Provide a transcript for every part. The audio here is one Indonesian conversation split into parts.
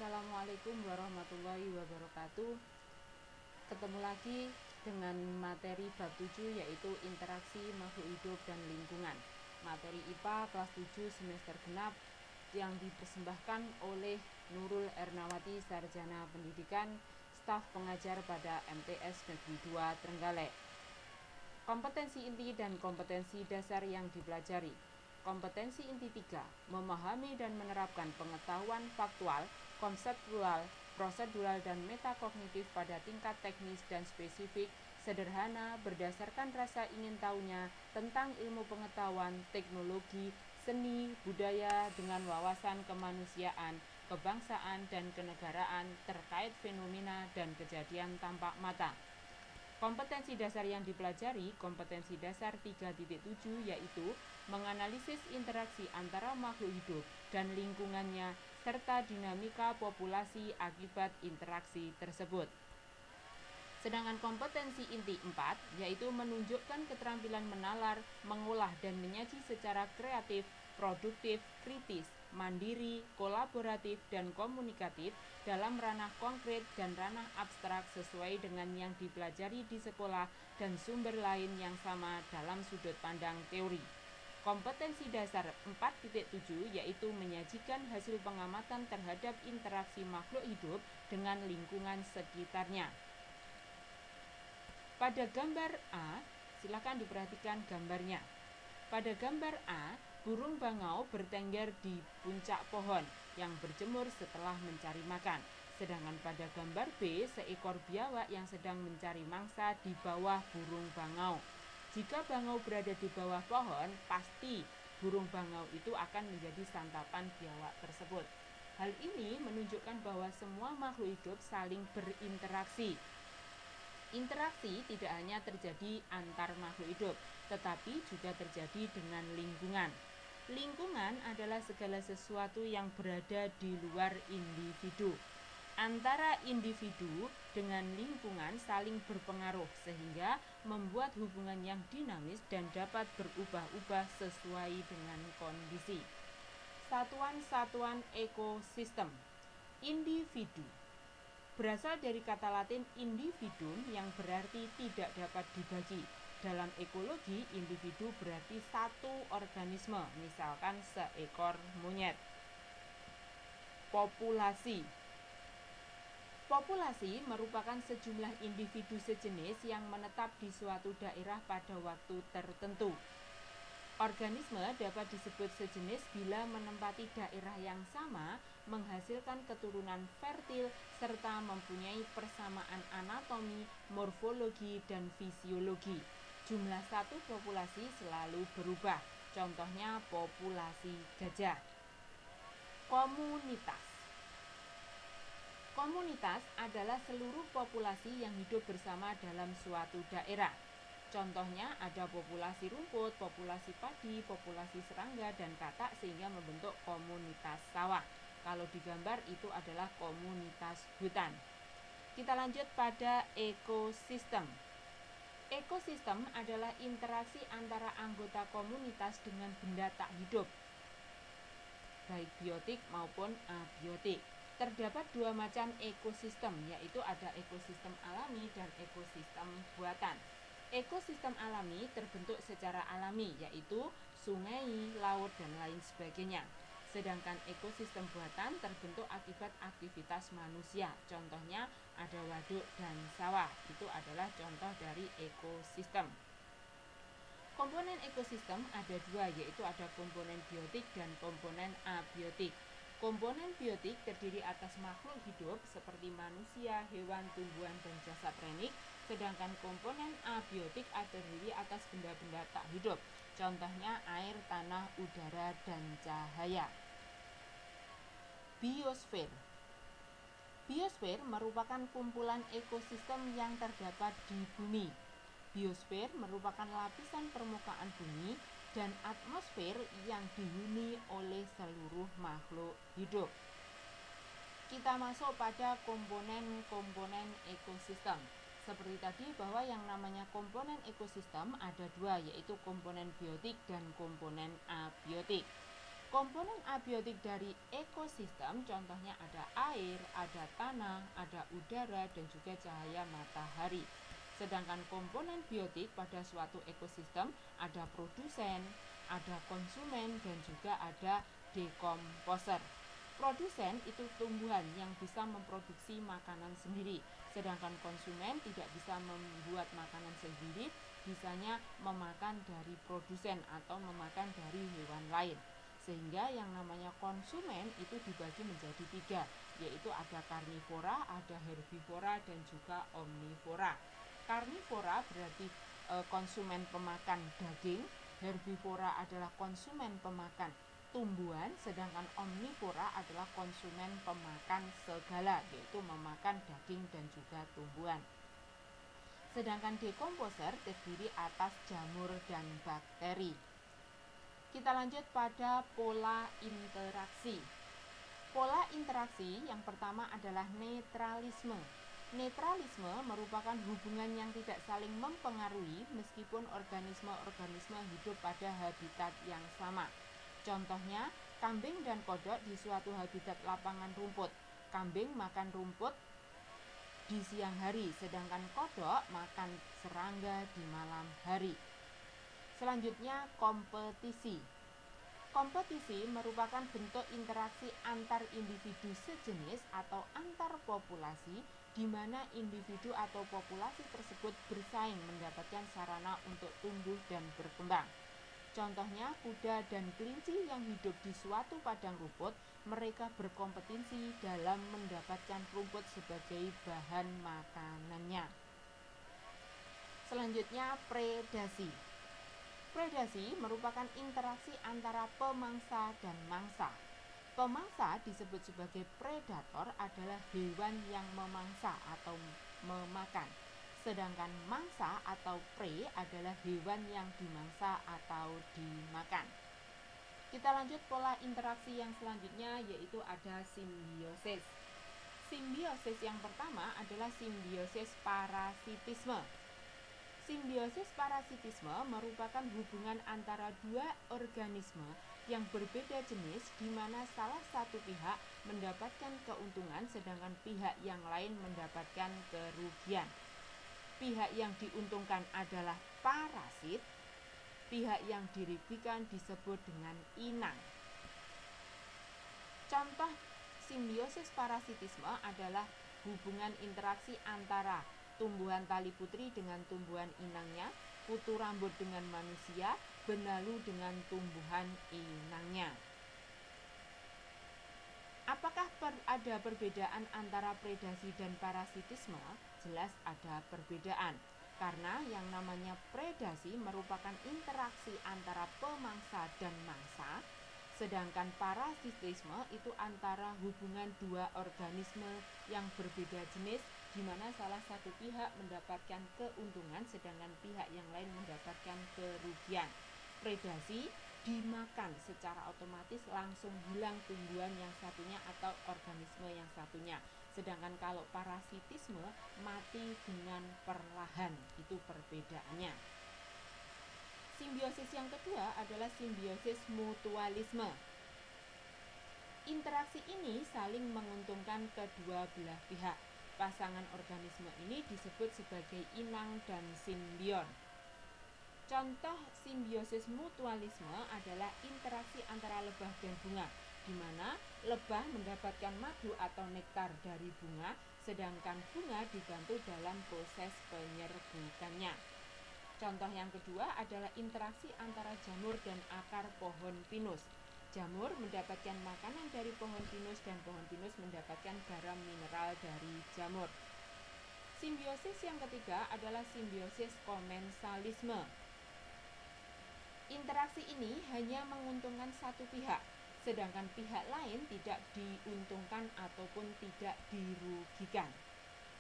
Assalamualaikum warahmatullahi wabarakatuh. Ketemu lagi dengan materi bab 7 yaitu interaksi makhluk hidup dan lingkungan. Materi IPA kelas 7 semester genap yang dipersembahkan oleh Nurul Ernawati, Sarjana Pendidikan, staf pengajar pada MTS Negeri 2 Trenggalek. Kompetensi inti dan kompetensi dasar yang dipelajari. Kompetensi inti 3, memahami dan menerapkan pengetahuan faktual, konseptual, prosedural, dan metakognitif pada tingkat teknis dan spesifik, sederhana, berdasarkan rasa ingin tahunya tentang ilmu pengetahuan, teknologi, seni, budaya dengan wawasan kemanusiaan, kebangsaan, dan kenegaraan terkait fenomena dan kejadian tampak mata. Kompetensi dasar yang dipelajari, kompetensi dasar 3.7 yaitu menganalisis interaksi antara makhluk hidup dan lingkungannya serta dinamika populasi akibat interaksi tersebut. Sedangkan kompetensi inti 4 yaitu menunjukkan keterampilan menalar, mengolah dan menyaji secara kreatif, produktif, kritis, mandiri, kolaboratif, dan komunikatif dalam ranah konkret dan ranah abstrak sesuai dengan yang dipelajari di sekolah dan sumber lain yang sama dalam sudut pandang teori. Kompetensi dasar 4.7 yaitu menyajikan hasil pengamatan terhadap interaksi makhluk hidup dengan lingkungan sekitarnya. Pada gambar A, silakan diperhatikan gambarnya. Pada gambar A, burung bangau bertengger di puncak pohon yang berjemur setelah mencari makan. Sedangkan pada gambar B, seekor biawak yang sedang mencari mangsa di bawah burung bangau. Jika bangau berada di bawah pohon, pasti burung bangau itu akan menjadi santapan biawak tersebut. Hal ini menunjukkan bahwa semua makhluk hidup saling berinteraksi. Interaksi tidak hanya terjadi antar makhluk hidup, tetapi juga terjadi dengan lingkungan. Lingkungan adalah segala sesuatu yang berada di luar individu. Antara individu dengan lingkungan saling berpengaruh sehingga membuat hubungan yang dinamis dan dapat berubah-ubah sesuai dengan kondisi. Satuan-satuan ekosistem. Individu berasal dari kata Latin individuum yang berarti tidak dapat dibagi. Dalam ekologi, individu berarti satu organisme, misalkan seekor monyet. Populasi. Populasi merupakan sejumlah individu sejenis yang menetap di suatu daerah pada waktu tertentu. Organisme dapat disebut sejenis bila menempati daerah yang sama, menghasilkan keturunan fertil, serta mempunyai persamaan anatomi, morfologi, dan fisiologi. Jumlah satu populasi selalu berubah, contohnya populasi gajah. Komunitas. Komunitas adalah seluruh populasi yang hidup bersama dalam suatu daerah. Contohnya ada populasi rumput, populasi padi, populasi serangga, dan katak sehingga membentuk komunitas sawah. Kalau digambar itu adalah komunitas hutan. Kita lanjut pada ekosistem. Ekosistem adalah interaksi antara anggota komunitas dengan benda tak hidup, baik biotik maupun abiotik. Terdapat dua macam ekosistem, yaitu ada ekosistem alami dan ekosistem buatan. Ekosistem alami terbentuk secara alami, yaitu sungai, laut, dan lain sebagainya. Sedangkan ekosistem buatan terbentuk akibat aktivitas manusia. Contohnya ada waduk dan sawah. Itu adalah contoh dari ekosistem. Komponen ekosistem ada dua, yaitu ada komponen biotik dan komponen abiotik. Komponen biotik terdiri atas makhluk hidup seperti manusia, hewan, tumbuhan, dan jasad renik. Sedangkan komponen abiotik terdiri atas benda-benda tak hidup. Contohnya air, tanah, udara, dan cahaya. Biosfer. Biosfer merupakan kumpulan ekosistem yang terdapat di bumi. Biosfer merupakan lapisan permukaan bumi dan atmosfer yang dihuni oleh seluruh makhluk hidup. Kita masuk pada komponen-komponen ekosistem. Seperti tadi bahwa yang namanya komponen ekosistem ada dua, yaitu komponen biotik dan komponen abiotik. Komponen abiotik dari ekosistem contohnya ada air, ada tanah, ada udara, dan juga cahaya matahari. Sedangkan komponen biotik pada suatu ekosistem ada produsen, ada konsumen, dan juga ada dekomposer. Produsen itu tumbuhan yang bisa memproduksi makanan sendiri, sedangkan konsumen tidak bisa membuat makanan sendiri, bisanya memakan dari produsen atau memakan dari hewan lain. Sehingga yang namanya konsumen itu dibagi menjadi 3, yaitu ada karnivora, ada herbivora, dan juga omnivora. Karnivora berarti konsumen pemakan daging, herbivora adalah konsumen pemakan tumbuhan, sedangkan omnivora adalah konsumen pemakan segala, yaitu memakan daging dan juga tumbuhan. Sedangkan dekomposer terdiri atas jamur dan bakteri. Kita lanjut pada pola interaksi. Pola interaksi yang pertama adalah netralisme. Netralisme merupakan hubungan yang tidak saling mempengaruhi meskipun organisme-organisme hidup pada habitat yang sama. Contohnya, kambing dan kodok di suatu habitat lapangan rumput. Kambing makan rumput di siang hari, sedangkan kodok makan serangga di malam hari. Selanjutnya, kompetisi. Kompetisi merupakan bentuk interaksi antar individu sejenis atau antar populasi di mana individu atau populasi tersebut bersaing mendapatkan sarana untuk tumbuh dan berkembang. Contohnya, kuda dan kelinci yang hidup di suatu padang rumput, mereka berkompetisi dalam mendapatkan rumput sebagai bahan makanannya. Selanjutnya, predasi. Predasi merupakan interaksi antara pemangsa dan mangsa. Pemangsa disebut sebagai predator adalah hewan yang memangsa atau memakan. Sedangkan mangsa atau prey adalah hewan yang dimangsa atau dimakan. Kita lanjut pola interaksi yang selanjutnya, yaitu ada simbiosis. Simbiosis yang pertama adalah simbiosis parasitisme. Simbiosis parasitisme merupakan hubungan antara dua organisme yang berbeda jenis di mana salah satu pihak mendapatkan keuntungan sedangkan pihak yang lain mendapatkan kerugian. Pihak yang diuntungkan adalah parasit, pihak yang dirugikan disebut dengan inang. Contoh simbiosis parasitisme adalah hubungan interaksi antara tumbuhan tali putri dengan tumbuhan inangnya, kutu rambut dengan manusia, benalu dengan tumbuhan inangnya. Apakah ada perbedaan antara predasi dan parasitisme? Jelas ada perbedaan, karena yang namanya predasi merupakan interaksi antara pemangsa dan mangsa, sedangkan parasitisme itu antara hubungan dua organisme yang berbeda jenis, di mana salah satu pihak mendapatkan keuntungan sedangkan pihak yang lain mendapatkan kerugian. Predasi dimakan secara otomatis, langsung hilang tumbuhan yang satunya atau organisme yang satunya. Sedangkan kalau parasitisme mati dengan perlahan, itu perbedaannya. Simbiosis yang kedua adalah simbiosis mutualisme. Interaksi ini saling menguntungkan kedua belah pihak. Pasangan organisme ini disebut sebagai inang dan simbion. Contoh simbiosis mutualisme adalah interaksi antara lebah dan bunga, di mana lebah mendapatkan madu atau nektar dari bunga, sedangkan bunga dibantu dalam proses penyerbukannya. Contoh yang kedua adalah interaksi antara jamur dan akar pohon pinus. Jamur mendapatkan makanan dari pohon pinus dan pohon pinus mendapatkan garam mineral dari jamur. Simbiosis yang ketiga adalah simbiosis komensalisme. Interaksi ini hanya menguntungkan satu pihak, sedangkan pihak lain tidak diuntungkan ataupun tidak dirugikan.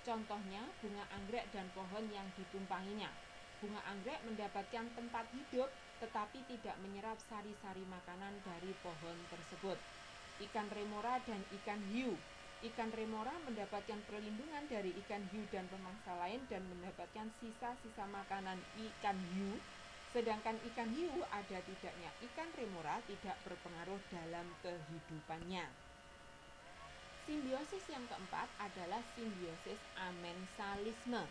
Contohnya bunga anggrek dan pohon yang ditumpanginya. Bunga anggrek mendapatkan tempat hidup tetapi tidak menyerap sari-sari makanan dari pohon tersebut. Ikan remora dan ikan hiu. Ikan remora mendapatkan perlindungan dari ikan hiu dan pemangsa lain dan mendapatkan sisa-sisa makanan ikan hiu, Sedangkan ikan hiu ada tidaknya ikan remora tidak berpengaruh dalam kehidupannya. Simbiosis yang keempat adalah simbiosis amensalisme.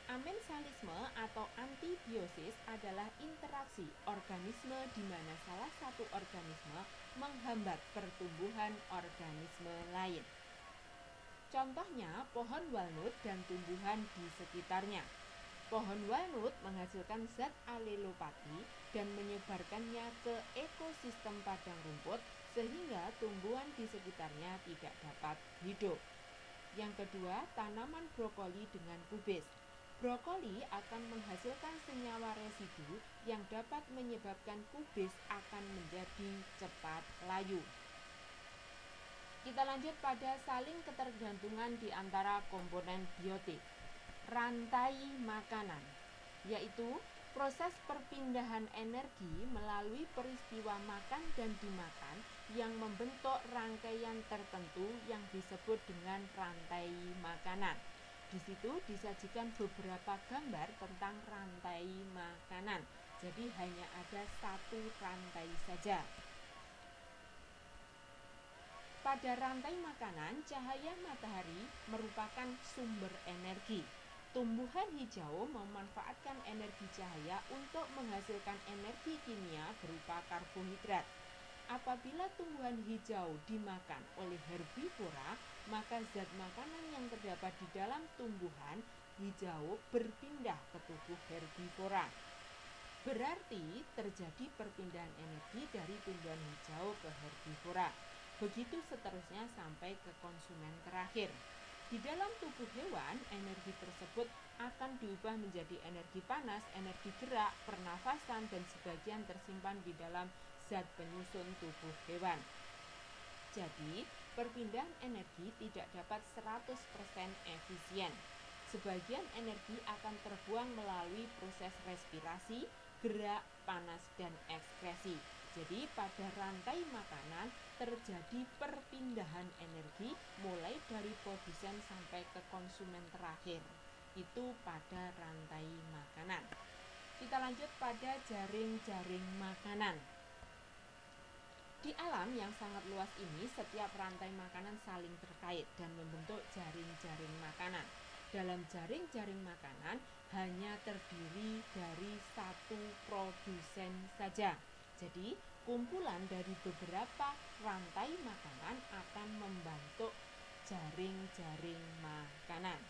Amensalisme atau antibiosis adalah interaksi organisme di mana salah satu organisme menghambat pertumbuhan organisme lain. Contohnya pohon walnut dan tumbuhan di sekitarnya. Pohon walnut menghasilkan zat alelopati dan menyebarkannya ke ekosistem padang rumput sehingga tumbuhan di sekitarnya tidak dapat hidup. Yang kedua, tanaman brokoli dengan kubis. Brokoli akan menghasilkan senyawa residu yang dapat menyebabkan kubis akan menjadi cepat layu. Kita lanjut pada saling ketergantungan di antara komponen biotik. Rantai makanan, yaitu proses perpindahan energi melalui peristiwa makan dan dimakan yang membentuk rangkaian tertentu yang disebut dengan rantai makanan. Di situ disajikan beberapa gambar tentang rantai makanan. Jadi hanya ada satu rantai saja. Pada rantai makanan, cahaya matahari merupakan sumber energi. Tumbuhan hijau memanfaatkan energi cahaya untuk menghasilkan energi kimia berupa karbohidrat. Apabila tumbuhan hijau dimakan oleh herbivora, maka zat makanan yang terdapat di dalam tumbuhan hijau berpindah ke tubuh herbivora. Berarti terjadi perpindahan energi dari tumbuhan hijau ke herbivora. Begitu seterusnya sampai ke konsumen terakhir. Di dalam tubuh hewan, energi tersebut akan diubah menjadi energi panas, energi gerak, pernafasan, dan sebagian tersimpan di dalam zat penyusun tubuh hewan. Jadi, perpindahan energi tidak dapat 100% efisien. Sebagian energi akan terbuang melalui proses respirasi, gerak, panas, dan ekskresi. Jadi pada rantai makanan terjadi perpindahan energi mulai dari produsen sampai ke konsumen terakhir. Itu pada rantai makanan. Kita lanjut pada jaring-jaring makanan. Di alam yang sangat luas ini, setiap rantai makanan saling terkait dan membentuk jaring-jaring makanan. Dalam jaring-jaring makanan hanya terdiri dari satu produsen saja. Jadi, kumpulan dari beberapa rantai makanan akan membentuk jaring-jaring makanan.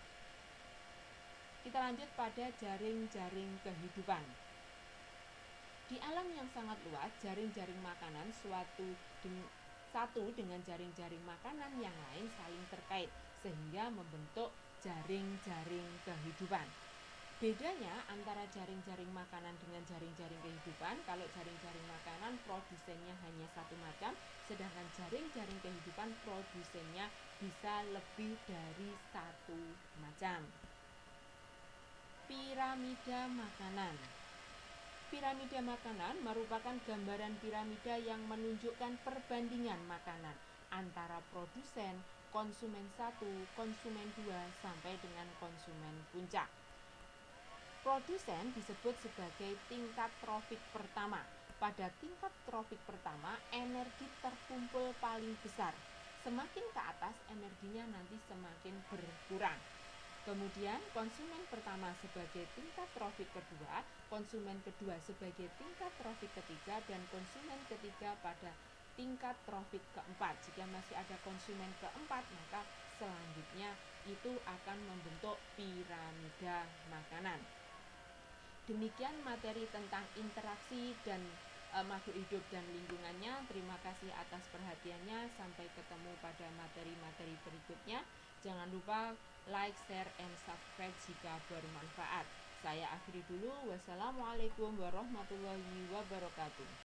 Kita lanjut pada jaring-jaring kehidupan. Di alam yang sangat luas, jaring-jaring makanan satu dengan jaring-jaring makanan yang lain saling terkait sehingga membentuk jaring-jaring kehidupan. Bedanya antara jaring-jaring makanan dengan jaring-jaring kehidupan, kalau jaring-jaring makanan produsennya hanya satu macam, sedangkan jaring-jaring kehidupan produsennya bisa lebih dari satu macam. Piramida makanan. Piramida makanan merupakan gambaran piramida yang menunjukkan perbandingan makanan antara produsen, konsumen 1, konsumen 2, sampai dengan konsumen puncak. Produsen disebut sebagai tingkat trofik pertama. Pada tingkat trofik pertama, energi terkumpul paling besar. Semakin ke atas, energinya nanti semakin berkurang. Kemudian konsumen pertama sebagai tingkat trofik kedua, konsumen kedua sebagai tingkat trofik ketiga, dan konsumen ketiga pada tingkat trofik keempat. Jika masih ada konsumen keempat, maka selanjutnya itu akan membentuk piramida makanan. Demikian materi tentang interaksi dan makhluk hidup dan lingkungannya. Terima kasih atas perhatiannya. Sampai ketemu pada materi-materi berikutnya. Jangan lupa like, share, and subscribe jika bermanfaat. Saya akhiri dulu. Wassalamualaikum warahmatullahi wabarakatuh.